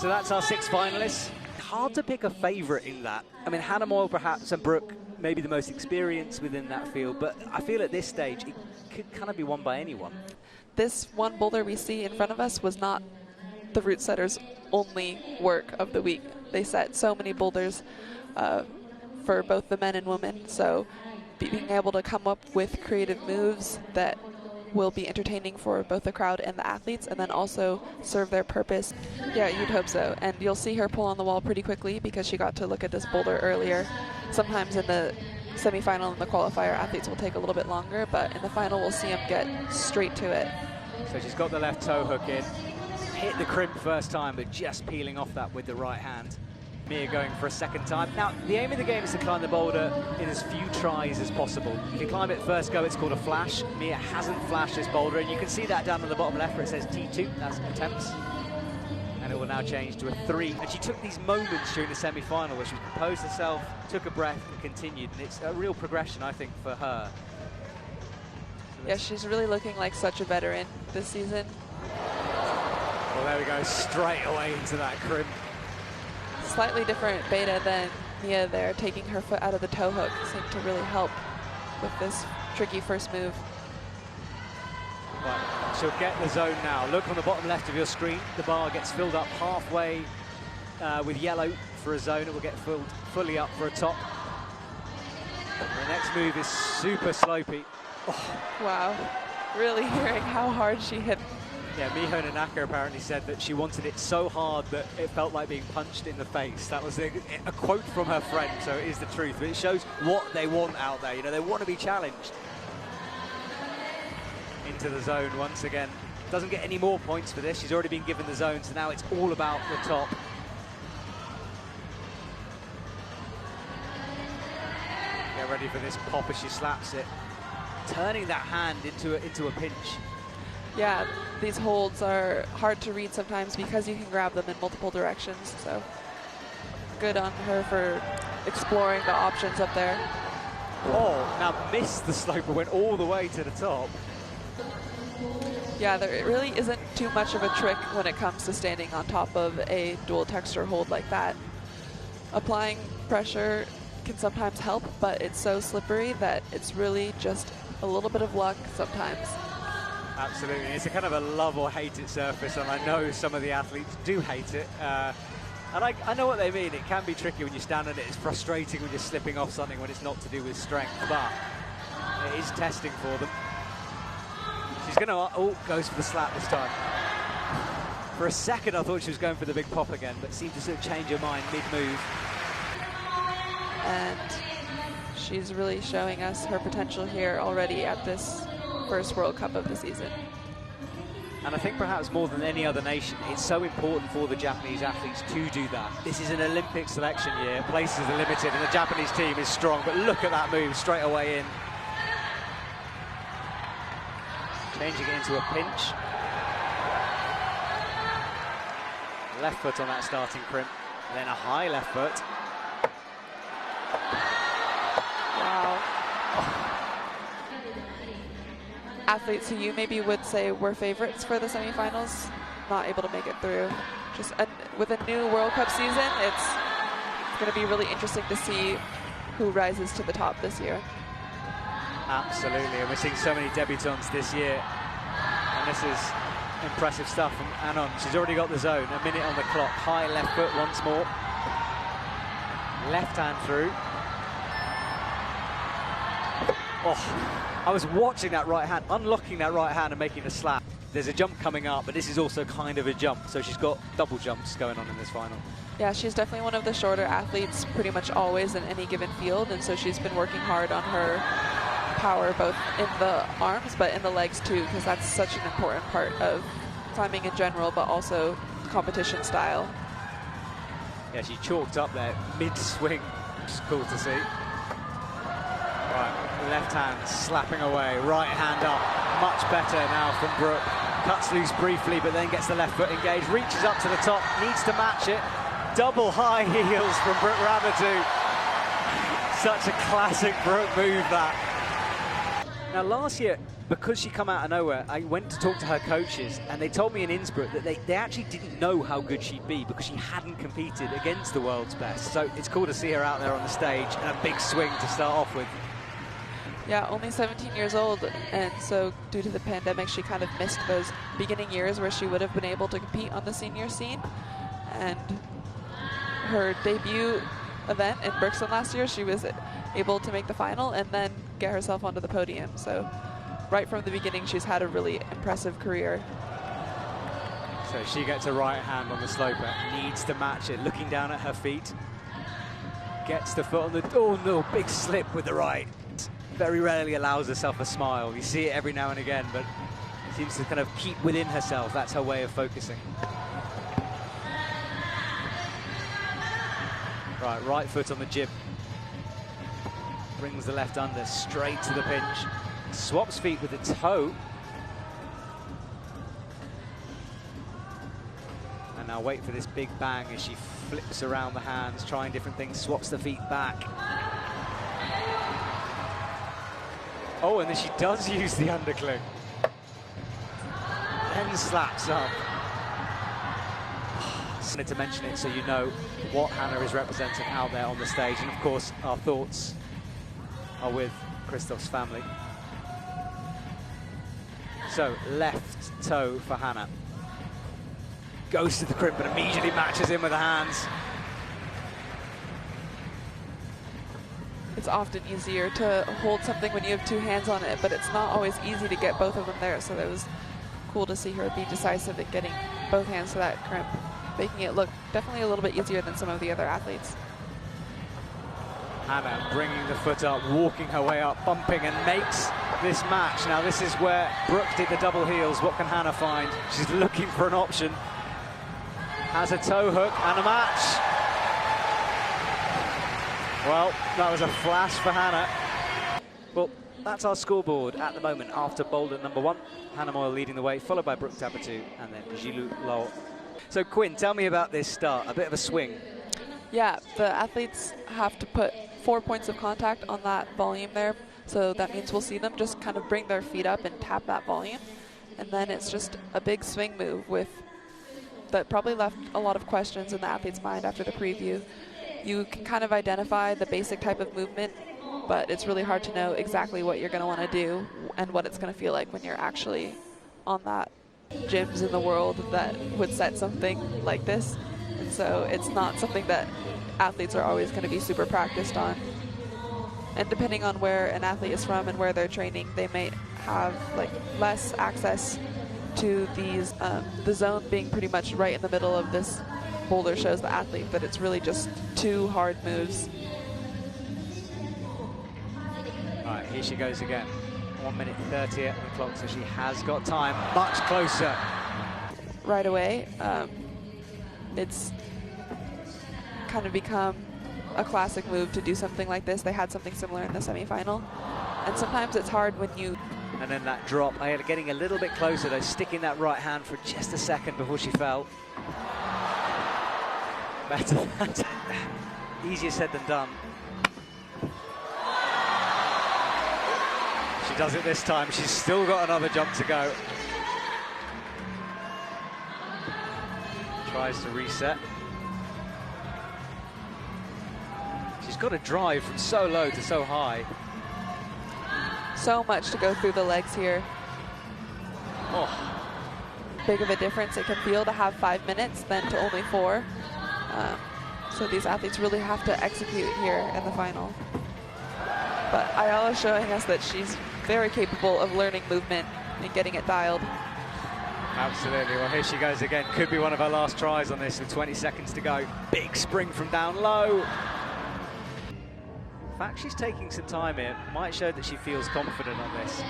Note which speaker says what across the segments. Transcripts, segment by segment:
Speaker 1: So that's our 6 finalists. Hard to pick a favourite in that. I mean, Hannah Meul perhaps and Brooke maybe the most experienced within that field, but I feel at this stage it could kind of be won by anyone.
Speaker 2: This one boulder we see in front of us was not the route setters' only work of the week. They set so many boulders for both the men and women, so being able to come up with creative moves that will be entertaining for both the crowd and the athletes, and then also serve their purpose. Yeah, you'd hope so. And you'll see her pull on the wall pretty quickly because she got to look at this boulder earlier. Sometimes in the semifinal and the qualifier, athletes will take a little bit longer, but in the final, we'll see them get straight to it.
Speaker 1: So she's got the left toe hook in, hit the crimp first time, but just peeling off that with the right hand. Mia going for a second time. Now, the aim of the game is to climb the boulder in as few tries as possible. You can climb it first go, it's called a flash. Mia hasn't flashed this boulder, and you can see that down on the bottom left where it says T2, that's attempts. And it will now change to a 3. And she took these moments during the semi-final where she composed herself, took a breath, and continued. And it's a real progression, I think, for her. So
Speaker 2: yeah, she's really looking like such a veteran this season.
Speaker 1: Well, there we go, straight away into that crimp.
Speaker 2: Slightly different beta than Mia there, taking her foot out of the toe hook seemed to really help with this tricky first move.
Speaker 1: Right, she'll get the zone now. Look on the bottom left of your screen. The bar gets filled up halfway with yellow for a zone. It will get filled fully up for a top. The next move is super slopey. Oh.
Speaker 2: Wow, really hearing how hard she hit.
Speaker 1: Yeah, Miho Nanaka apparently said that she wanted it so hard that it felt like being punched in the face. That was a quote from her friend, so it is the truth. But it shows what they want out there. You know, they want to be challenged. Into the zone once again. Doesn't get any more points for this. She's already been given the zone, so now it's all about the top. Get ready for this pop as she slaps it. Turning that hand into a pinch.
Speaker 2: Yeah, these holds are hard to read sometimes because you can grab them in multiple directions, so good on her for exploring the options up there.
Speaker 1: Oh, now missed the slope but went all the way to the top.
Speaker 2: Yeah, there really isn't too much of a trick when it comes to standing on top of a dual texture hold like that. Applying pressure can sometimes help, but it's so slippery that it's really just a little bit of luck sometimes.
Speaker 1: Absolutely, it's a kind of a love or hate it surface, and I know some of the athletes do hate it. And I know what they mean. It can be tricky when you stand on it. It's frustrating when you're slipping off something when it's not to do with strength, but it is testing for them. She's going to, oh, goes for the slap this time. For a second, I thought she was going for the big pop again, but seemed to sort of change her mind mid-move.
Speaker 2: And she's really showing us her potential here already at this first World Cup of the season.
Speaker 1: And I think perhaps more than any other nation, it's so important for the Japanese athletes to do that. This is an Olympic selection year, places are limited, and the Japanese team is strong, but look at that move straight away in. Changing it into a pinch. Left foot on that starting crimp, and then a high left foot.
Speaker 2: Wow. Athletes who you maybe would say were favorites for the semifinals, not able to make it through. Just with a new World Cup season, it's going to be really interesting to see who rises to the top this year.
Speaker 1: Absolutely, and we're seeing so many debutants this year, and this is impressive stuff from Anon. She's already got the zone, a minute on the clock. High left foot once more. Left hand through. Oh. I was watching that right hand, unlocking that right hand and making a slap. There's a jump coming up, but this is also kind of a jump, so she's got double jumps going on in this final.
Speaker 2: Yeah, she's definitely one of the shorter athletes pretty much always in any given field, and so she's been working hard on her power both in the arms but in the legs too, because that's such an important part of climbing in general, but also competition style.
Speaker 1: Yeah, she chalked up there mid-swing, which is cool to see. Right, left hand slapping away, right hand up, much better now from Brooke. Cuts loose briefly, but then gets the left foot engaged, reaches up to the top, needs to match it. Double high heels from Brooke Raboutou. Such a classic Brooke move, that. Now last year, because she come out of nowhere, I went to talk to her coaches, and they told me in Innsbruck that they actually didn't know how good she'd be because she hadn't competed against the world's best. So it's cool to see her out there on the stage and a big swing to start off with.
Speaker 2: Yeah, only 17 years old, and so due to the pandemic, she kind of missed those beginning years where she would have been able to compete on the senior scene. And her debut event in Brookston last year, she was able to make the final and then get herself onto the podium. So right from the beginning, she's had a really impressive career.
Speaker 1: So she gets a right hand on the sloper, needs to match it, looking down at her feet. Gets the foot on the, oh no, big slip with the right. Very rarely allows herself a smile. You see it every now and again, but seems to kind of keep within herself. That's her way of focusing. Right foot on the jib. Brings the left under straight to the pinch. Swaps feet with the toe. And now wait for this big bang as she flips around the hands, trying different things, swaps the feet back. Oh, and then she does use the undercling. Then slaps up. Just wanted to mention it so you know what Hannah is representing out there on the stage. And of course, our thoughts are with Christoph's family. So, left toe for Hannah. Goes to the crimp and immediately matches in with the hands.
Speaker 2: It's often easier to hold something when you have two hands on it, but it's not always easy to get both of them there. So that was cool to see her be decisive at getting both hands to that crimp, making it look definitely a little bit easier than some of the other athletes.
Speaker 1: Hannah bringing the foot up, walking her way up, bumping, and makes this match. Now this is where Brooke did the double heels. What can Hannah find? She's looking for an option. Has a toe hook and a match. Well, that was a flash for Hannah. Well, that's our scoreboard at the moment after Boulder #1. Hannah Meul leading the way, followed by Brooke Raboutou and then Zhilu Luo. So Quinn, tell me about this start, a bit of a swing.
Speaker 2: Yeah, the athletes have to put 4 points of contact on that volume there. So that means we'll see them just kind of bring their feet up and tap that volume. And then it's just a big swing move that probably left a lot of questions in the athlete's mind after the preview. You can kind of identify the basic type of movement, but it's really hard to know exactly what you're going to want to do and what it's going to feel like when you're actually on that. Gyms in the world that would set something like this, and so it's not something that athletes are always going to be super practiced on. And depending on where an athlete is from and where they're training, they may have like less access to these, the zone being pretty much right in the middle of this boulder shows the athlete that it's really just two hard moves.
Speaker 1: All right, here she goes again. 1 minute 30 at the clock, so she has got time, much closer.
Speaker 2: Right away, it's kind of become a classic move to do something like this. They had something similar in the semifinal. And sometimes it's hard when you...
Speaker 1: And then that drop, Ayala getting a little bit closer though, sticking that right hand for just a second before she fell. Better. Easier said than done. She does it this time. She's still got another jump to go. Tries to reset. She's got to drive from so low to so high.
Speaker 2: So much to go through the legs here.
Speaker 1: Oh.
Speaker 2: Big of a difference it can feel to have 5 minutes than to only 4. So these athletes really have to execute here in the final. But Ayala's showing us that she's very capable of learning movement and getting it dialed.
Speaker 1: Absolutely. Well, here she goes again. Could be one of her last tries on this with 20 seconds to go. Big spring from down low. The fact she's taking some time here might show that she feels confident on this.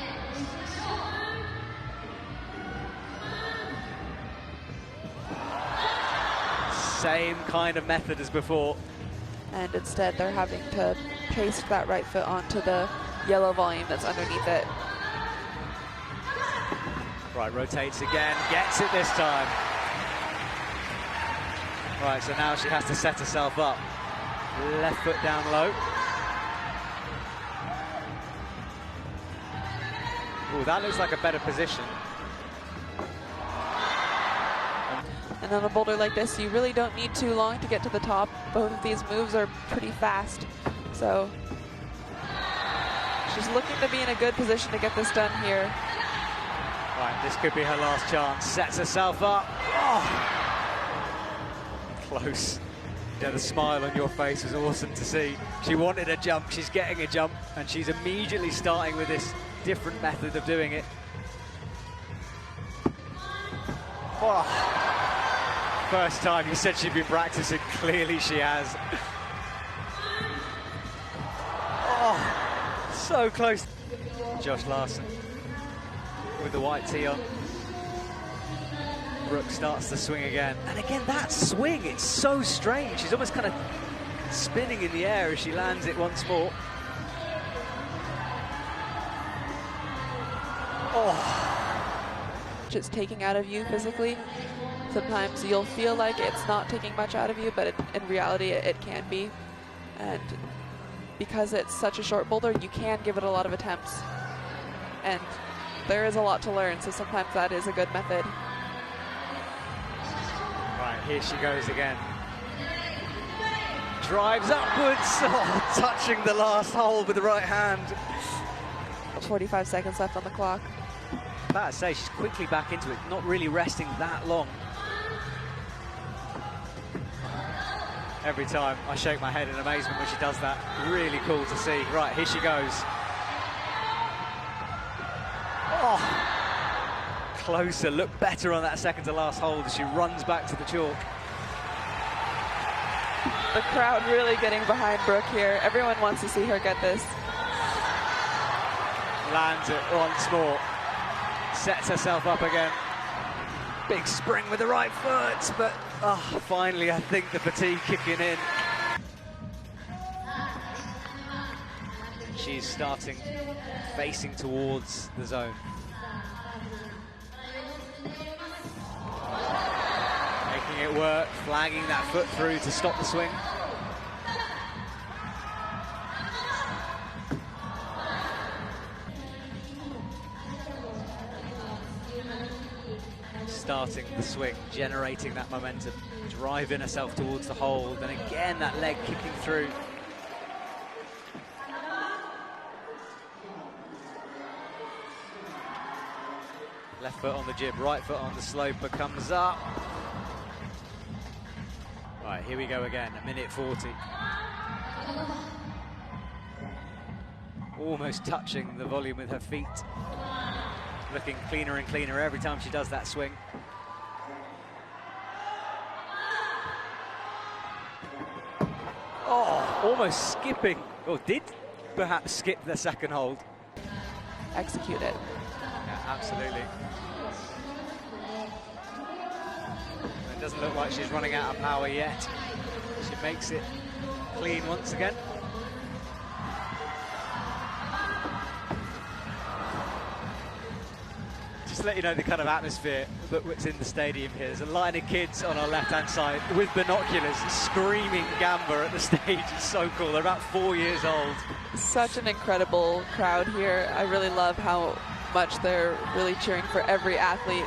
Speaker 1: Same kind of method as before.
Speaker 2: And instead they're having to paste that right foot onto the yellow volume that's underneath it.
Speaker 1: Right, rotates again, gets it this time. Right, so now she has to set herself up. Left foot down low. Oh, that looks like a better position.
Speaker 2: And on a boulder like this, you really don't need too long to get to the top. Both of these moves are pretty fast. So she's looking to be in a good position to get this done here.
Speaker 1: Right, this could be her last chance. Sets herself up. Oh, close. Yeah, the smile on your face was awesome to see. She wanted a jump, she's getting a jump, and she's immediately starting with this different method of doing it. Oh. First time, you said she'd been practicing, clearly she has. Oh, so close. Josh Larson with the white tee on. Brooke starts to swing again. And again, that swing, it's so strange. She's almost kind of spinning in the air as she lands it once more. Oh.
Speaker 2: It's taking out of you physically. Sometimes you'll feel like it's not taking much out of you, but in reality it can be. And because it's such a short boulder, you can give it a lot of attempts. And there is a lot to learn, so sometimes that is a good method.
Speaker 1: Right, here she goes again. Drives upwards, oh, touching the last hole with the right hand.
Speaker 2: 45 seconds left on the clock.
Speaker 1: About to say, she's quickly back into it, not really resting that long. Every time I shake my head in amazement when she does that. Really cool to see. Right, here she goes. Oh, closer, look better on that second to last hold as she runs back to the chalk.
Speaker 2: The crowd really getting behind Brooke here. Everyone wants to see her get this.
Speaker 1: Lands it once more. Sets herself up again. Big spring with the right foot, but finally I think the fatigue kicking in. She's starting facing towards the zone. Making it work, flagging that foot through to stop the swing. Starting the swing, generating that momentum, driving herself towards the hold, and again that leg kicking through. Left foot on the jib, right foot on the sloper, comes up. Right, here we go again, a minute 40. Almost touching the volume with her feet. Looking cleaner and cleaner every time she does that swing. Oh, almost skipping, or did perhaps skip the second hold.
Speaker 2: Execute it.
Speaker 1: Yeah, absolutely. It doesn't look like she's running out of power yet. She makes it clean once again. Just to let you know the kind of atmosphere that's in the stadium here. There's a line of kids on our left-hand side with binoculars screaming Gamba at the stage. It's so cool. They're about 4 years old.
Speaker 2: Such an incredible crowd here. I really love how much they're really cheering for every athlete.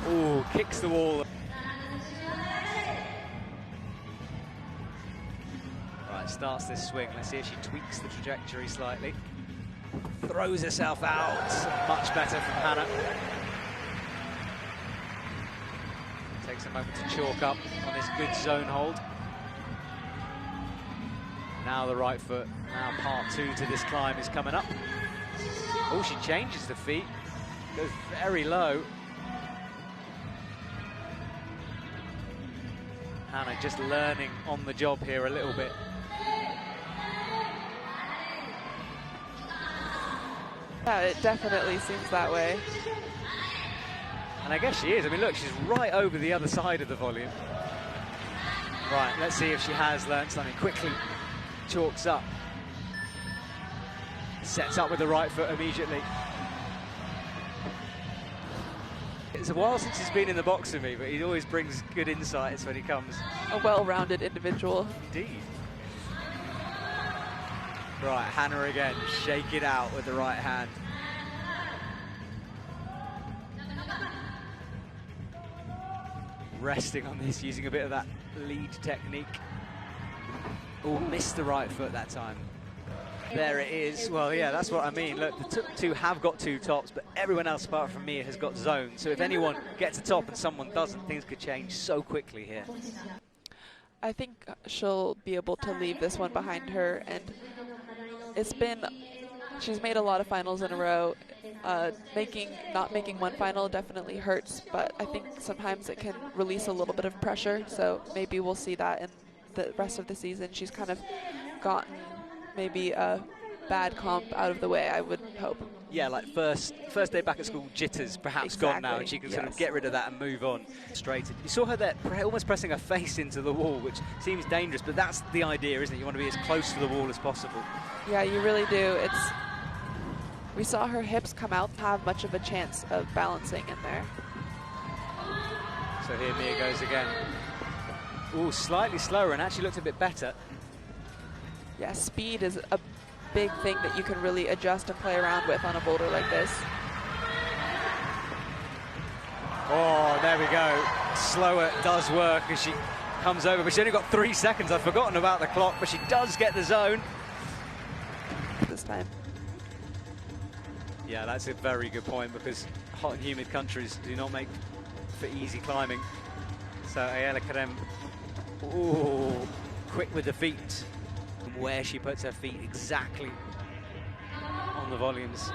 Speaker 1: Ooh, kicks the wall. Right, starts this swing. Let's see if she tweaks the trajectory slightly. Throws herself out. Much better from Hannah. Takes a moment to chalk up on this good zone hold. Now the right foot. Now part two to this climb is coming up. Oh, she changes the feet. Goes very low. Hannah just learning on the job here a little bit.
Speaker 2: Yeah, it definitely seems that way.
Speaker 1: And I guess she is. I mean, look, she's right over the other side of the volume. Right, let's see if she has learned something. Quickly chalks up. Sets up with the right foot immediately. It's a while since he's been in the box with me, but he always brings good insights when he comes.
Speaker 2: A well-rounded individual.
Speaker 1: Indeed. Right, Hannah again, shake it out with the right hand. resting on this, using a bit of that lead technique. Oh, missed the right foot that time. There it is. Well, yeah, that's what I mean. Look, the two have got two tops, but everyone else apart from Mia has got zone. So if anyone gets a top and someone doesn't, things could change so quickly here.
Speaker 2: I think she'll be able to leave this one behind her, and she's made a lot of finals in a row. Not making one final definitely hurts, but I think sometimes it can release a little bit of pressure, so maybe we'll see that in the rest of the season. She's kind of gotten maybe a bad comp out of the way, I would hope.
Speaker 1: Yeah, like first day back at school jitters perhaps gone now, and she can sort of get rid of that and move on. Straightened. You saw her there almost pressing her face into the wall, which seems dangerous, but that's the idea, isn't it? You want to be as close to the wall as possible.
Speaker 2: Yeah, you really do. We saw her hips come out, have much of a chance of balancing in there.
Speaker 1: So here Mia goes again. Ooh, slightly slower and actually looked a bit better.
Speaker 2: Yeah, speed is a big thing that you can really adjust and play around with on a boulder like this.
Speaker 1: Oh, there we go. Slower does work as she comes over, but she only got 3 seconds. I've forgotten about the clock, but she does get the zone.
Speaker 2: This time.
Speaker 1: Yeah, that's a very good point, because hot and humid countries do not make for easy climbing. So Ayala Kerem, ooh, quick with the feet. Where she puts her feet exactly on the volumes.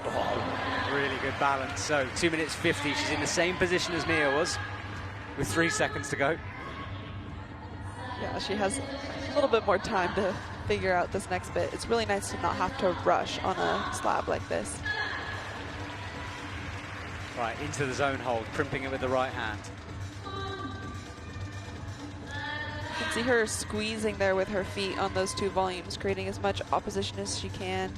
Speaker 1: Oh, really good balance. So 2 minutes 50, she's in the same position as Mia was, with 3 seconds to go.
Speaker 2: Yeah, she has a little bit more time to figure out this next bit. It's really nice to not have to rush on a slab like this.
Speaker 1: Right, into the zone hold, crimping it with the right hand.
Speaker 2: You can see her squeezing there with her feet on those two volumes, creating as much opposition as she can.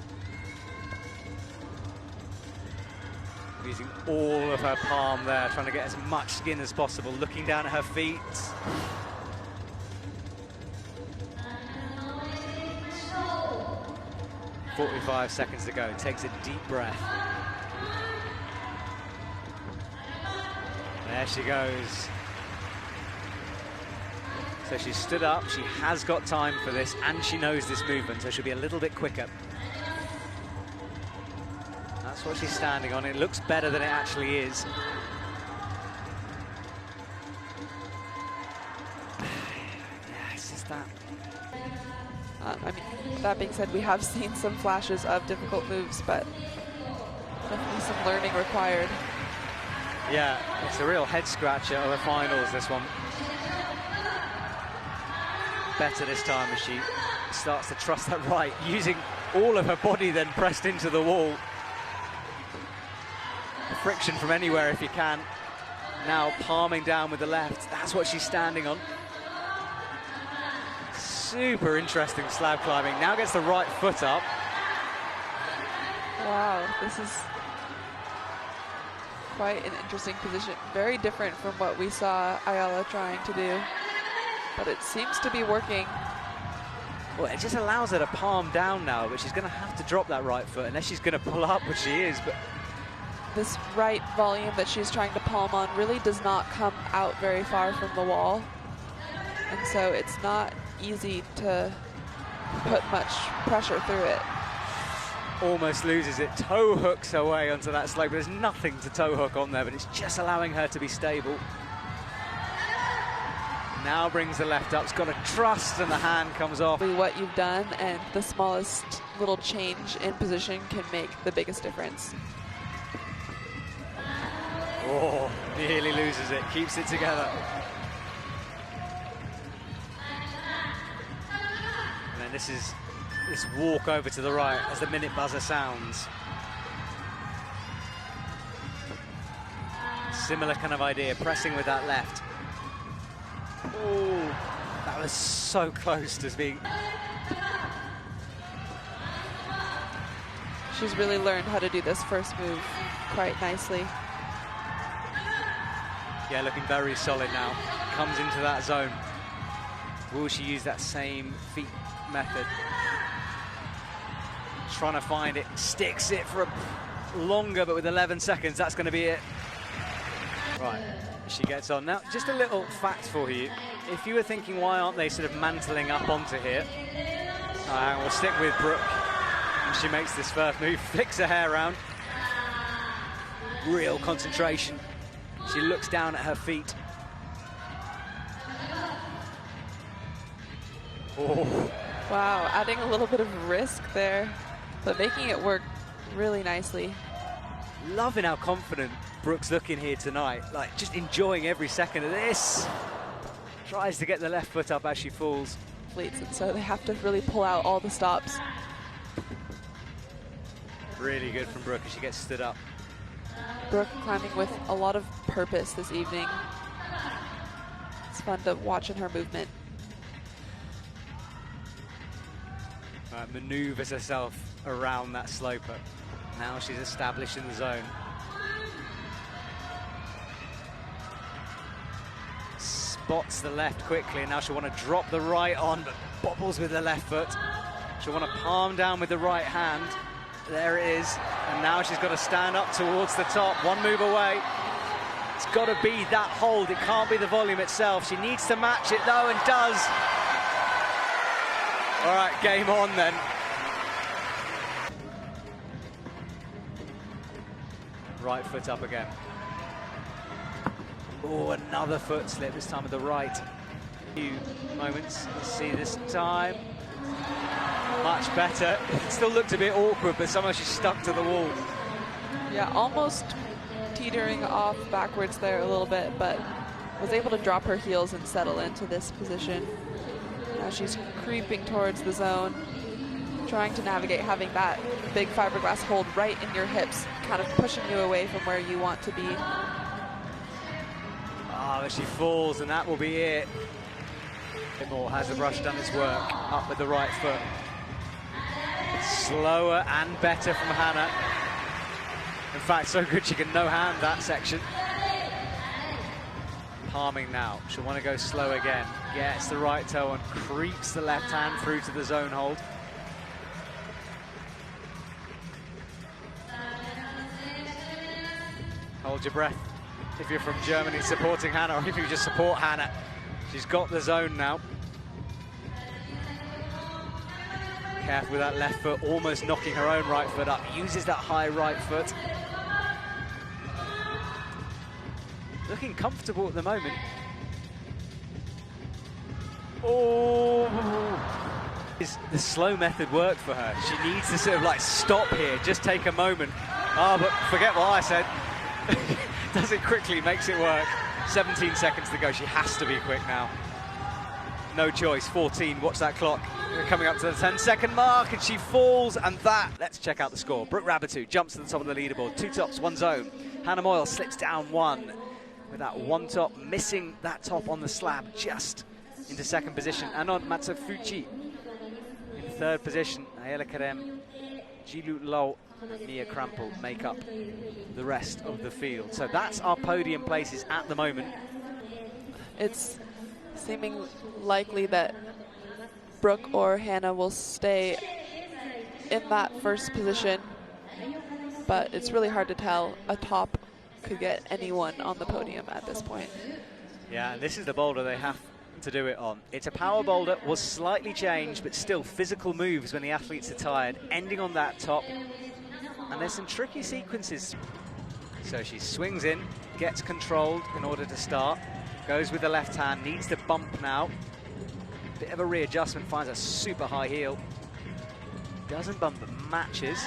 Speaker 1: Using all of her palm there, trying to get as much skin as possible, looking down at her feet. 45 seconds to go, takes a deep breath. There she goes. So she stood up, she has got time for this, and she knows this movement, so she'll be a little bit quicker. That's what she's standing on. It looks better than it actually is. Yeah, it's just that.
Speaker 2: I mean, that being said, we have seen some flashes of difficult moves, but definitely some learning required.
Speaker 1: Yeah, it's a real head scratcher of the finals, this one. Better this time as she starts to trust that right, using all of her body then pressed into the wall. Friction from anywhere if you can. Now palming down with the left. That's what she's standing on. Super interesting slab climbing. Now gets the right foot up.
Speaker 2: Wow, this is quite an interesting position. Very different from what we saw Ayala trying to do, but it seems to be working.
Speaker 1: Well, it just allows her to palm down now, but she's going to have to drop that right foot unless she's going to pull up, which she is. But
Speaker 2: this right volume that she's trying to palm on really does not come out very far from the wall, and so it's not easy to put much pressure through it.
Speaker 1: Almost loses it, toe hooks her way onto that slope. There's nothing to toe hook on there, but it's just allowing her to be stable. Now brings the left up, it's got a trust, and the hand comes off.
Speaker 2: What you've done, and the smallest little change in position can make the biggest difference.
Speaker 1: Oh, nearly loses it, keeps it together. And then this is this walk over to the right as the minute buzzer sounds. Similar kind of idea, pressing with that left. Oh, that was so close to being...
Speaker 2: She's really learned how to do this first move quite nicely.
Speaker 1: Yeah, looking very solid now. Comes into that zone. Will she use that same feet method? Trying to find it, sticks it for a longer, but with 11 seconds, that's going to be it. Right, She gets on. Now, just a little fact for you. If you were thinking, why aren't they sort of mantling up onto here? We'll stick with Brooke. And she makes this first move, flicks her hair around. Real concentration. She looks down at her feet. Oh.
Speaker 2: Wow, adding a little bit of risk there, but making it work really nicely.
Speaker 1: Loving how confident Brooke's looking here tonight. Like, just enjoying every second of this. Tries to get the left foot up as she falls.
Speaker 2: And so they have to really pull out all the stops.
Speaker 1: Really good from Brooke as she gets stood up.
Speaker 2: Brooke climbing with a lot of purpose this evening. It's fun to watch in her movement.
Speaker 1: Maneuvers herself around that sloper. Now she's established in the zone. Spots the left quickly, and now she'll want to drop the right on, but bobbles with the left foot. She'll want to palm down with the right hand. There it is, and now she's got to stand up towards the top. One move away. It's got to be that hold. It can't be the volume itself. She needs to match it, though, and does. All right, game on then. Right foot up again. Oh, another foot slip, this time with the right. Few moments, let's see this time. Much better. It still looked a bit awkward, but somehow she's stuck to the wall.
Speaker 2: Yeah, almost teetering off backwards there a little bit, but was able to drop her heels and settle into this position. Now she's creeping towards the zone, trying to navigate having that big fiberglass hold right in your hips, kind of pushing you away from where you want to be.
Speaker 1: Oh, she falls, and that will be it. Meul has the brush done its work, up with the right foot. Slower and better from Hannah. In fact, so good she can no-hand that section. Palming now, she'll want to go slow again. Gets the right toe and creeps the left hand through to the zone hold. Hold your breath if you're from Germany supporting Hannah, or if you just support Hannah. She's got the zone now. Careful with that left foot, almost knocking her own right foot up. Uses that high right foot. Looking comfortable at the moment. Oh! Is the slow method work for her? She needs to sort of like stop here, just take a moment. Oh, but forget what I said. Does it quickly, makes it work. 17 seconds to go, she has to be quick now. No choice, 14, watch that clock. We're coming up to the 10-second mark, and she falls, and that, let's check out the score. Brooke Raboutou jumps to the top of the leaderboard, 2 tops, 1 zone. Hannah Meul slips down 1, with that 1 top, missing that top on the slab, just into 2nd position. Anon Matsufuji in 3rd position. Ayala Kerem, Zhilu Luo, and Krampl make up the rest of the field. So that's our podium places at the moment.
Speaker 2: It's seeming likely that Brooke or Hannah will stay in that 1st position, but it's really hard to tell. A top could get anyone on the podium at this point.
Speaker 1: Yeah, and this is the boulder they have to do it on. It's a power boulder, was slightly changed, but still physical moves when the athletes are tired, ending on that top. And there's some tricky sequences. So she swings in, gets controlled in order to start, goes with the left hand, needs to bump now. Bit of a readjustment, finds a super high heel. Doesn't bump, but matches.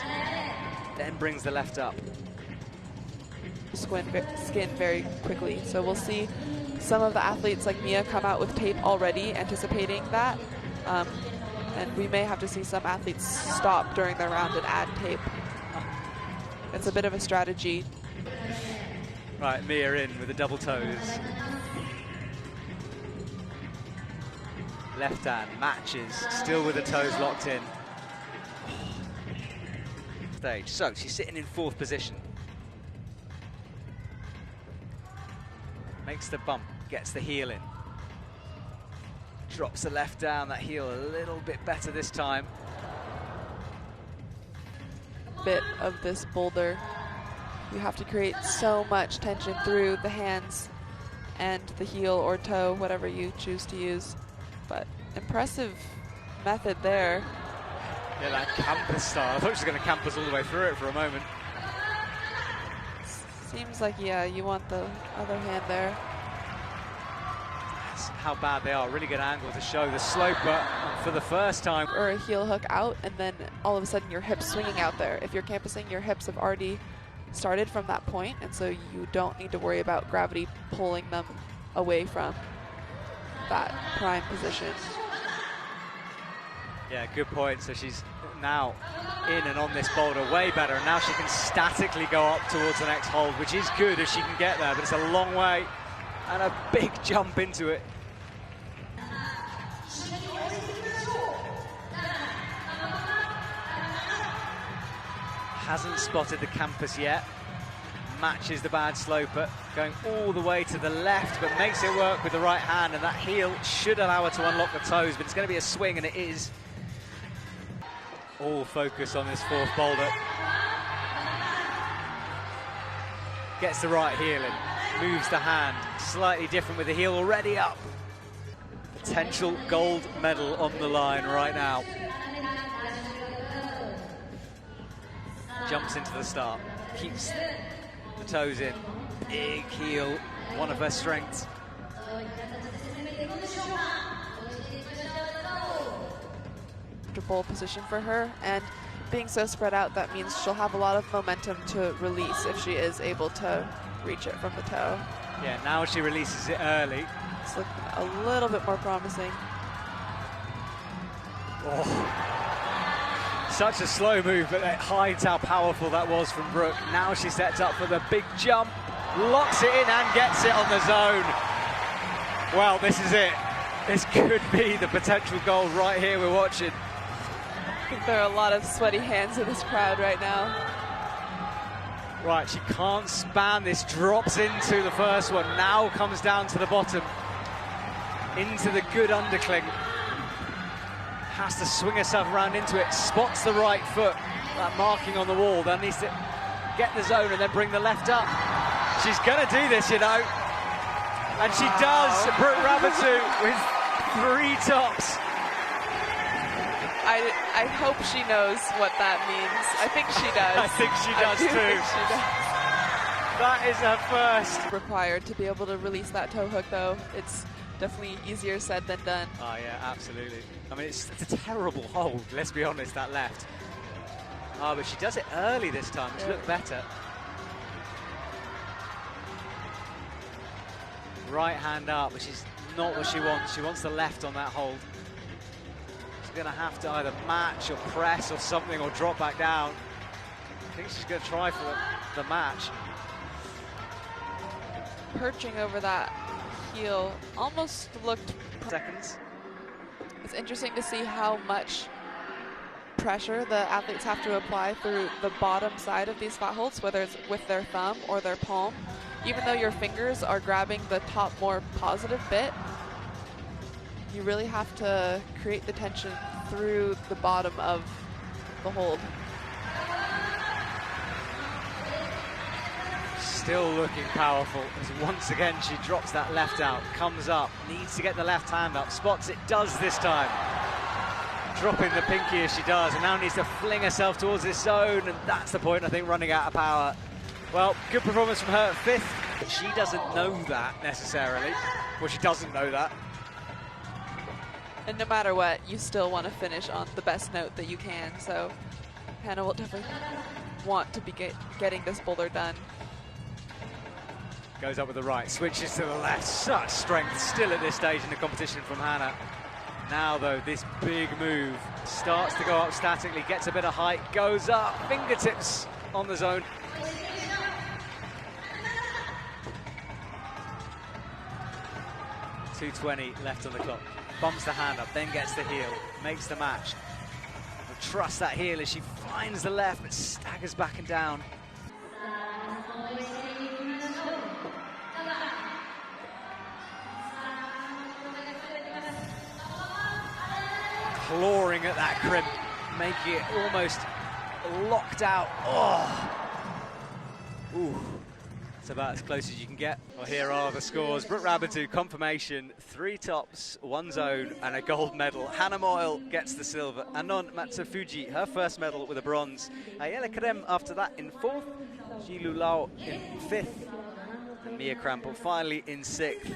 Speaker 1: Then brings the left up.
Speaker 2: Skin very quickly. So we'll see some of the athletes like Mia come out with tape already, anticipating that. And we may have to see some athletes stop during the round and add tape. It's a bit of a strategy.
Speaker 1: Right, Mia in with the double toes. Left hand matches, still with the toes locked in. Stage. So she's sitting in 4th position. Makes the bump, gets the heel in. Drops the left down, that heel a little bit better this time.
Speaker 2: Bit of this boulder, you have to create so much tension through the hands and the heel or toe, whatever you choose to use. But impressive method there.
Speaker 1: Yeah, that campus style. I thought she was going to campus all the way through it for a moment.
Speaker 2: Seems like, yeah, you want the other hand there.
Speaker 1: That's how bad they are. Really good angle to show the sloper for the first time.
Speaker 2: Or a heel hook out, and then all of a sudden your hips swinging out there. If you're campusing, your hips have already started from that point, and so you don't need to worry about gravity pulling them away from that prime position.
Speaker 1: Yeah, good point. So she's now in and on this boulder way better, and now she can statically go up towards the next hold, which is good if she can get there, but it's a long way and a big jump into it. Hasn't spotted the campus yet. Matches the bad sloper, going all the way to the left, but makes it work with the right hand, and that heel should allow her to unlock the toes, but it's going to be a swing, and it is. All focus on this fourth boulder. Gets the right heel in, moves the hand, slightly different with the heel already up. Potential gold medal on the line right now. Jumps into the start, keeps the toes in. Big heel, one of her strengths.
Speaker 2: Comfortable position for her, and being so spread out, that means she'll have a lot of momentum to release if she is able to reach it from the toe.
Speaker 1: Yeah, now she releases it early.
Speaker 2: It's looking a little bit more promising.
Speaker 1: Oh. Such a slow move, but it hides how powerful that was from Brooke. Now she sets up for the big jump, locks it in and gets it on the zone. Well, this is it. This could be the potential goal right here we're watching.
Speaker 2: I think there are a lot of sweaty hands in this crowd right now.
Speaker 1: Right, she can't span this, drops into the first one, now comes down to the bottom, into the good undercling. Has to swing herself around into it, spots the right foot, that marking on the wall, then needs to get the zone and then bring the left up. She's gonna do this, you know. And she does, Brooke Raboutou with 3 tops.
Speaker 2: I hope she knows what that means. I think she does.
Speaker 1: I think she does too.
Speaker 2: Think she does.
Speaker 1: That is her first.
Speaker 2: Required to be able to release that toe hook, though. It's definitely easier said than done.
Speaker 1: Oh yeah, absolutely. I mean, it's a terrible hold, let's be honest, that left. Oh, but she does it early this time, to look better. Right hand up, which is not what she wants. She wants the left on that hold. She's gonna have to either match or press or something, or drop back down. I think she's gonna try for the match.
Speaker 2: Perching over that heel almost looked...
Speaker 1: Seconds.
Speaker 2: It's interesting to see how much pressure the athletes have to apply through the bottom side of these flat holds, whether it's with their thumb or their palm. Even though your fingers are grabbing the top more positive bit, you really have to create the tension through the bottom of the hold.
Speaker 1: Still looking powerful, as once again she drops that left out, comes up, needs to get the left hand up, spots it, does this time. Dropping the pinky as she does, and now needs to fling herself towards this zone, and that's the point, I think, running out of power. Well, good performance from her at 5th, but she doesn't know that necessarily. Well, she doesn't know that.
Speaker 2: And no matter what, you still want to finish on the best note that you can, so Hannah will definitely want to be getting this boulder done.
Speaker 1: Goes up with the right, switches to the left. Such strength still at this stage in the competition from Hannah. Now, though, this big move starts to go up statically, gets a bit of height, goes up, fingertips on the zone. .220 left on the clock. Bumps the hand up, then gets the heel, makes the match. But trust that heel as she finds the left, but staggers back and down. Clawing at that crimp, making it almost locked out. Oh, ooh, It's about as close as you can get. Well, here are the scores. Brooke Raboutou, confirmation, 3 tops, 1 zone, and a gold medal. Hannah Meul gets the silver. Anon Matsufuji, her first medal with a bronze. Ayala Kerem after that in 4th. Zhilu Luo in 5th. And Krampl finally in 6th.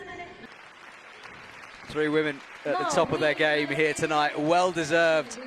Speaker 1: 3 women at the top of their game here tonight. Well deserved.